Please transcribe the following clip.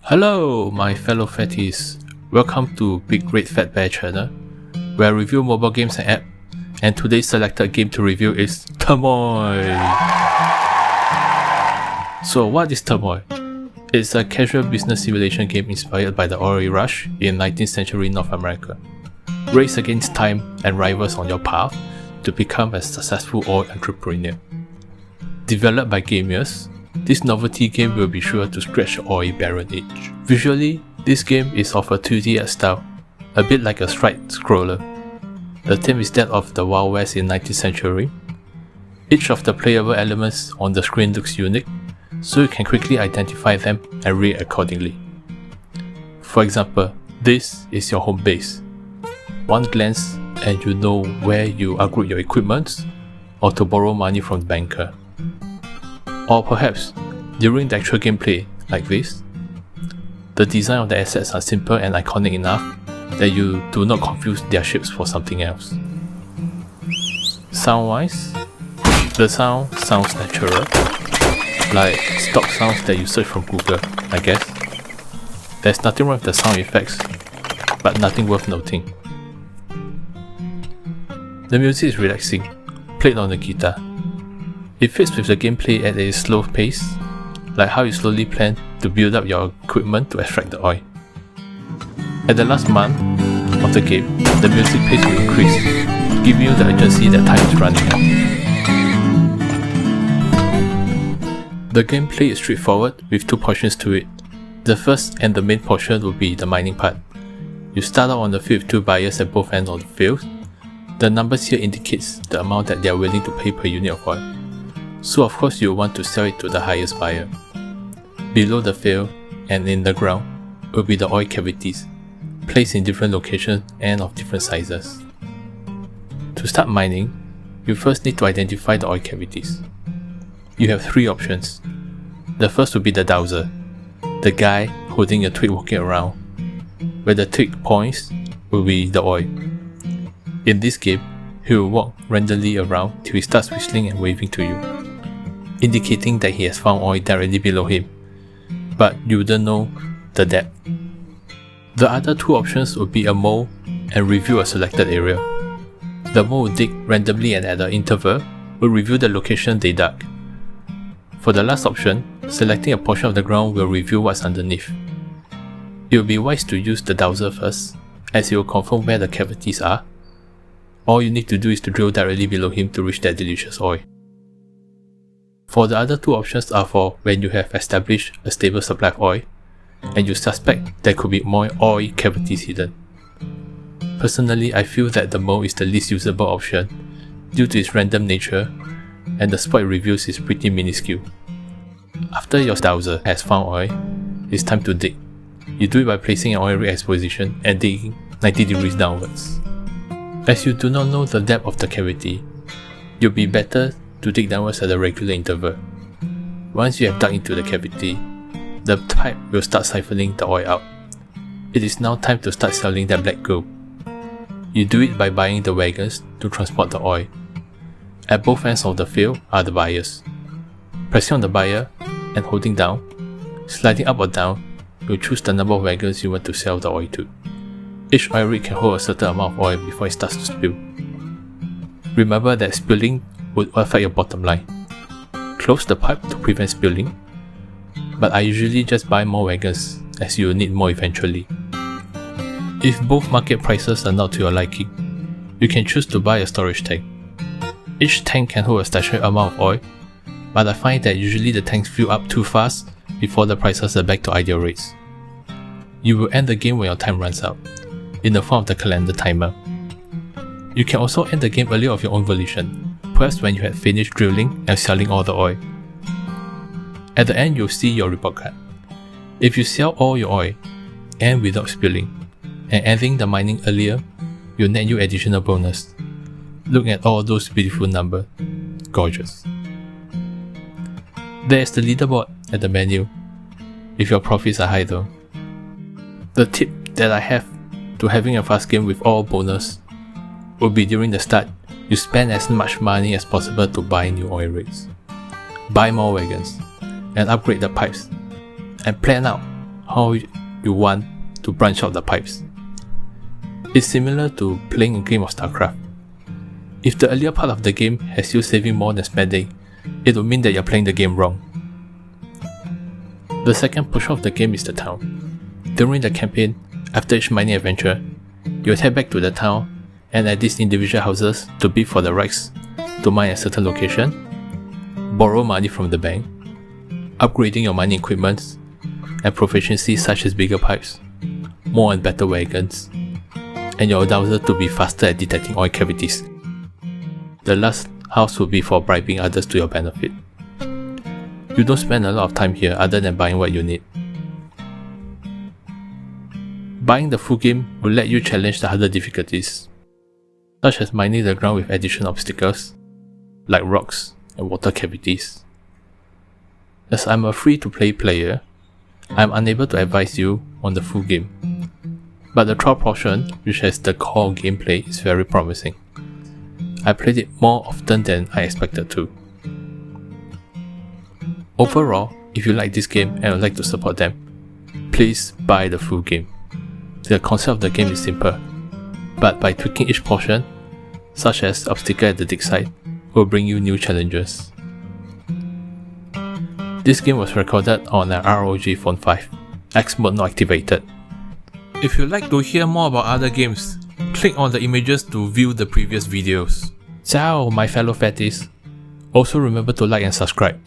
Hello, my fellow fatties. Welcome to Big Red Fat Bear channel, where I review mobile games and apps, and today's selected game to review is Turmoil. So what is Turmoil? It's a casual business simulation game inspired by the oil rush in 19th century North America. Race against time and rivals on your path to become a successful oil entrepreneur. Developed by gamers, this novelty game will be sure to scratch the oil barren itch. Visually, this game is of a 2D style, a bit like a side-scroller. The theme is that of the Wild West in 19th century. Each of the playable elements on the screen looks unique, so you can quickly identify them and react accordingly. For example, this is your home base. One glance and you know where you upgrade your equipment or to borrow money from the banker. Or perhaps, during the actual gameplay, like this, the design of the assets are simple and iconic enough that you do not confuse their shapes for something else. Sound-wise, the sound sounds natural, like stock sounds that you search from Google, I guess. There's nothing wrong with the sound effects, but nothing worth noting. The music is relaxing, played on the guitar. It fits with the gameplay at a slow pace, like how you slowly plan to build up your equipment to extract the oil. At the last month of the game, the music pace will increase, giving you the urgency that time is running out. The gameplay is straightforward with two portions to it. The first and the main portion will be the mining part. You start out on the field with two buyers at both ends of the field. The numbers here indicates the amount that they are willing to pay per unit of oil. So of course you want to sell it to the highest buyer. Below the field and in the ground will be the oil cavities, placed in different locations and of different sizes. To start mining, you first need to identify the oil cavities. You have three options. The first will be the dowser, the guy holding a twig walking around. Where the twig points will be the oil. In this game, he will walk randomly around till he starts whistling and waving to you, indicating that he has found oil directly below him, but you wouldn't know the depth. The other two options would be a mole and review a selected area. The mole will dig randomly and at an interval will reveal the location they dug. For the last option, selecting a portion of the ground will reveal what's underneath. It will be wise to use the dowser first, as it will confirm where the cavities are. All you need to do is to drill directly below him to reach that delicious oil. For the other two options are for when you have established a stable supply of oil and you suspect there could be more oil cavities hidden. Personally, I feel that the mole is the least usable option due to its random nature and the spot it reveals is pretty minuscule. After your dowser has found oil, it's time to dig. You do it by placing an oil rig exposition and digging 90 degrees downwards. As you do not know the depth of the cavity, you'll be better to dig downwards at a regular interval. Once you have dug into the cavity, the pipe will start siphoning the oil out. It is now time to start selling that black gold. You do it by buying the wagons to transport the oil. At both ends of the field are the buyers. Pressing on the buyer and holding down, sliding up or down, you choose the number of wagons you want to sell the oil to. Each oil rig can hold a certain amount of oil before it starts to spill. Remember that spilling would affect your bottom line. Close the pipe to prevent spilling, but I usually just buy more wagons as you will need more eventually. If both market prices are not to your liking, you can choose to buy a storage tank. Each tank can hold a statutory amount of oil, but I find that usually the tanks fill up too fast before the prices are back to ideal rates. You will end the game when your time runs out, in the form of the calendar timer. You can also end the game earlier of your own volition, perhaps when you have finished drilling and selling all the oil. At the end, you'll see your report card. If you sell all your oil, and without spilling, and ending the mining earlier, you'll net you additional bonus. Look at all those beautiful numbers. Gorgeous. There's the leaderboard at the menu, if your profits are high though. The tip that I have to having a fast game with all bonus will be during the start, you spend as much money as possible to buy new oil rigs. Buy more wagons, and upgrade the pipes, and plan out how you want to branch out the pipes. It's similar to playing a game of StarCraft. If the earlier part of the game has you saving more than spending, it will mean that you're playing the game wrong. The second portion of the game is the town. During the campaign, after each mining adventure, you'll head back to the town and at these individual houses to bid for the rights to mine at a certain location, borrow money from the bank, upgrading your mining equipment, and proficiency such as bigger pipes, more and better wagons, and your dowser to be faster at detecting oil cavities. The last house will be for bribing others to your benefit. You don't spend a lot of time here other than buying what you need. Buying the full game will let you challenge the harder difficulties, such as mining the ground with additional obstacles, like rocks and water cavities. As I'm a free-to-play player, I'm unable to advise you on the full game, but the trial portion, which has the core gameplay, is very promising. I played it more often than I expected to. Overall, if you like this game and would like to support them, please buy the full game. The concept of the game is simple, but by tweaking each portion, such as obstacle at the dig site, will bring you new challenges. This game was recorded on an ROG Phone 5, X mode not activated. If you'd like to hear more about other games, click on the images to view the previous videos. Ciao, my fellow fatties! Also remember to like and subscribe.